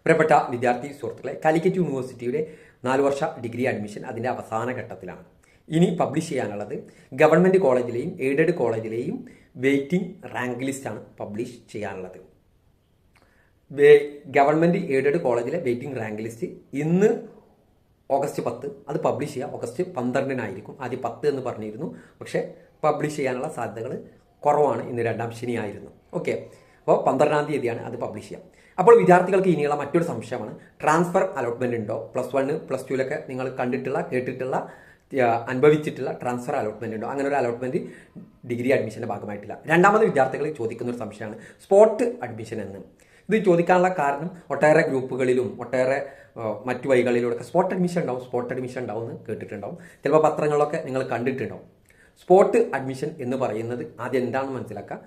പ്രിയപ്പെട്ട വിദ്യാർത്ഥി സുഹൃത്തുക്കളെ, കാലിക്കറ്റ് യൂണിവേഴ്സിറ്റിയുടെ 4 വർഷ ഡിഗ്രി അഡ്മിഷൻ അതിൻ്റെ അവസാന ഘട്ടത്തിലാണ്. ഇനി പബ്ലിഷ് ചെയ്യാനുള്ളത് ഗവൺമെൻറ് കോളേജിലെയും എയ്ഡഡ് കോളേജിലെയും വെയിറ്റിംഗ് റാങ്ക് ലിസ്റ്റാണ് പബ്ലിഷ് ചെയ്യാനുള്ളത്. ഗവൺമെൻറ് എയ്ഡഡ് കോളേജിലെ വെയിറ്റിംഗ് റാങ്ക് ലിസ്റ്റ് ഇന്ന് ഓഗസ്റ്റ് 10 അത് പബ്ലിഷ് ചെയ്യുക. ഓഗസ്റ്റ് 12-നായിരിക്കും. ആദ്യം 10 എന്ന് പറഞ്ഞിരുന്നു, പക്ഷേ പബ്ലിഷ് ചെയ്യാനുള്ള സാധ്യതകൾ കുറവാണ്. ഇന്ന് 2ാം ശനിയായിരുന്നു. ഓക്കെ, അപ്പോൾ 12-ാം തീയതിയാണ് അത് പബ്ലിഷ് ചെയ്യുക. അപ്പോൾ വിദ്യാർത്ഥികൾക്ക് ഇനിയുള്ള മറ്റൊരു സംശയമാണ്, ട്രാൻസ്ഫർ അലോട്ട്മെന്റ് ഉണ്ടോ? +1 +2 നിങ്ങൾ കണ്ടിട്ടുള്ള കേട്ടിട്ടുള്ള അനുഭവിച്ചിട്ടുള്ള ട്രാൻസ്ഫർ അലോട്ട്മെന്റ് ഉണ്ടോ? അങ്ങനെ ഒരു അലോട്ട്മെന്റ് ഡിഗ്രി അഡ്മിഷന്റെ ഭാഗമായിട്ടില്ല. രണ്ടാമത് വിദ്യാർത്ഥികൾ ചോദിക്കുന്ന ഒരു സംശയമാണ് സ്പോട്ട് അഡ്മിഷൻ എന്ന്. ഇത് ചോദിക്കാനുള്ള കാരണം ഒട്ടേറെ ഗ്രൂപ്പുകളിലും ഒട്ടേറെ മറ്റു വഴികളിലൂടെ സ്പോട്ട് അഡ്മിഷൻ ഉണ്ടാവും എന്ന് കേട്ടിട്ടുണ്ടാവും. ചിലപ്പോൾ പത്രങ്ങളിലൊക്കെ നിങ്ങൾ കണ്ടിട്ടുണ്ടാവും. സ്പോട്ട് അഡ്മിഷൻ എന്ന് പറയുന്നത് ആദ്യം എന്താണെന്ന് മനസ്സിലാക്കുക.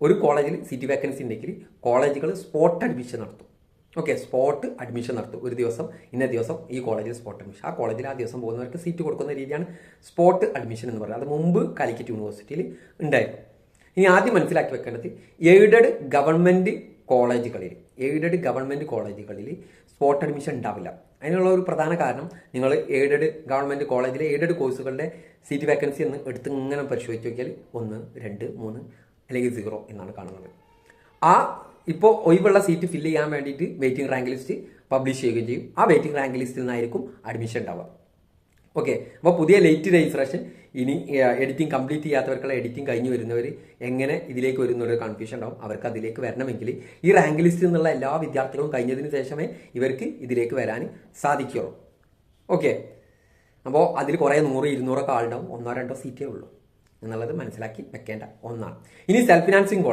ഒരു കോളേജിൽ സീറ്റ് വേക്കൻസി ഉണ്ടെങ്കിൽ കോളേജുകൾ സ്പോട്ട് അഡ്മിഷൻ നടത്തും. ഓക്കെ, സ്പോട്ട് അഡ്മിഷൻ നടത്തും. ഒരു ദിവസം ഇന്ന ദിവസം ഈ കോളേജിൽ സ്പോട്ട് അഡ്മിഷൻ, ആ കോളേജിൽ ആ ദിവസം പോകുന്നവർക്ക് സീറ്റ് കൊടുക്കുന്ന രീതിയാണ് സ്പോട്ട് അഡ്മിഷൻ എന്ന് പറയുന്നത്. അത് മുമ്പ് കാലിക്കറ്റ് യൂണിവേഴ്സിറ്റിയിൽ ഉണ്ടായിരുന്നു. ഇനി ആദ്യം മനസ്സിലാക്കി വെക്കേണ്ടത് എയ്ഡഡ് ഗവൺമെൻറ് കോളേജുകളിൽ സ്പോട്ട് അഡ്മിഷൻ ഉണ്ടാവില്ല. അതിനുള്ള ഒരു പ്രധാന കാരണം, നിങ്ങൾ എയ്ഡഡ് ഗവൺമെൻറ് കോളേജിലെ എയ്ഡഡ് കോഴ്സുകളുടെ സീറ്റ് വേക്കൻസി എന്ന് എടുത്ത് ഇങ്ങനെ പരിശോധിച്ച് നോക്കിയാൽ 1, 2, 3 അല്ലെങ്കിൽ 0 എന്നാണ് കാണുന്നത്. ഇപ്പോൾ ഒഴിവുള്ള സീറ്റ് ഫില്ല് ചെയ്യാൻ വേണ്ടിയിട്ട് വെയിറ്റിംഗ് റാങ്ക് ലിസ്റ്റ് പബ്ലിഷ് ചെയ്യുകയും ചെയ്യും. ആ വെയിറ്റിംഗ് റാങ്ക് ലിസ്റ്റിൽ നിന്നായിരിക്കും അഡ്മിഷൻ ഉണ്ടാവുക. ഓക്കെ, അപ്പോൾ പുതിയ ലേറ്റ് രജിസ്ട്രേഷൻ ഇനി എഡിറ്റിംഗ് കംപ്ലീറ്റ് ചെയ്യാത്തവർക്കുള്ള എഡിറ്റിംഗ് കഴിഞ്ഞ് വരുന്നവർ എങ്ങനെ ഇതിലേക്ക് വരുന്നൊരു കൺഫ്യൂഷൻ ഉണ്ടാവും. അവർക്ക് അതിലേക്ക് വരണമെങ്കിൽ ഈ റാങ്ക് ലിസ്റ്റിൽ നിന്നുള്ള എല്ലാ വിദ്യാർത്ഥികളും കഴിഞ്ഞതിന് ശേഷമേ ഇവർക്ക് ഇതിലേക്ക് വരാൻ സാധിക്കുകയുള്ളൂ. ഓക്കെ, അപ്പോൾ അതിൽ കുറേ 100, 200 ആളുണ്ടാവും. 1, 2 സീറ്റേ ഉള്ളൂ എന്നുള്ളത് മനസ്സിലാക്കി വെക്കേണ്ട ഒന്നാണ്. ഇനി സെൽഫ് ഫിനാൻസിങ്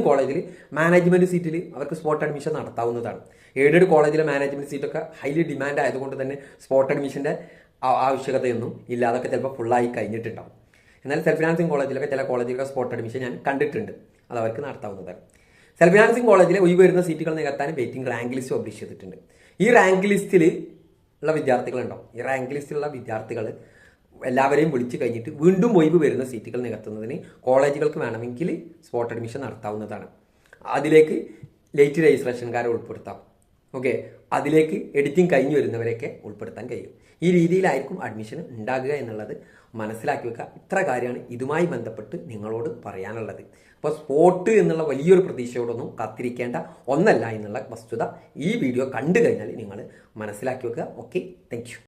കോളേജിൽ മാനേജ്മെന്റ് സീറ്റിൽ അവർക്ക് സ്പോട്ട് അഡ്മിഷൻ നടത്താവുന്നതാണ്. എയ്ഡഡ് കോളേജിലെ മാനേജ്മെന്റ് സീറ്റൊക്കെ ഹൈലി ഡിമാൻഡ് ആയതുകൊണ്ട് തന്നെ സ്പോട്ട് അഡ്മിഷന്റെ ആവശ്യകതയൊന്നും ഇല്ല. അതൊക്കെ ചിലപ്പോൾ ഫുള്ളായി കഴിഞ്ഞിട്ടുണ്ടാവും. എന്നാൽ സെൽഫ് ഫിനാൻസിങ് കോളേജിലൊക്കെ ചില കോളേജിലൊക്കെ സ്പോട്ട് അഡ്മിഷൻ ഞാൻ കണ്ടിട്ടുണ്ട്. അത് അവർക്ക് നടത്താവുന്നതാണ്. സെൽഫ് ഫിനാൻസിങ് കോളേജിലെ ഒഴിവ് വരുന്ന സീറ്റുകൾ നികത്താൻ വെയിറ്റിംഗ് റാങ്ക് ലിസ്റ്റ് പബ്ലിഷ് ചെയ്തിട്ടുണ്ട്. ഈ റാങ്ക് ലിസ്റ്റിൽ ഉള്ള വിദ്യാർത്ഥികളുണ്ടാവും. ഈ റാങ്ക് ലിസ്റ്റിലുള്ള വിദ്യാർത്ഥികൾ എല്ലാവരെയും വിളിച്ചു കഴിഞ്ഞിട്ട് വീണ്ടും ഒഴിവ് വരുന്ന സീറ്റുകൾ നികത്തുന്നതിന് കോളേജുകൾക്ക് വേണമെങ്കിൽ സ്പോട്ട് അഡ്മിഷൻ നടത്താവുന്നതാണ്. അതിലേക്ക് ലേറ്റ് രജിസ്ട്രേഷൻകാരെ ഉൾപ്പെടുത്താം. ഓക്കെ, അതിലേക്ക് എഡിറ്റിംഗ് കഴിഞ്ഞു വരുന്നവരെയൊക്കെ ഉൾപ്പെടുത്താൻ കഴിയും. ഈ രീതിയിലായിരിക്കും അഡ്മിഷൻ ഉണ്ടാകുക എന്നുള്ളത് മനസ്സിലാക്കി വെക്കുക. ഇത്ര കാര്യമാണ് ഇതുമായി ബന്ധപ്പെട്ട് നിങ്ങളോട് പറയാനുള്ളത്. അപ്പോൾ സ്പോട്ട് എന്നുള്ള വലിയൊരു പ്രതീക്ഷയോടൊന്നും കാത്തിരിക്കേണ്ട ഒന്നല്ല എന്നുള്ള വസ്തുത ഈ വീഡിയോ കണ്ടു കഴിഞ്ഞാൽ നിങ്ങൾ മനസ്സിലാക്കി വെക്കുക. Okay, thank you.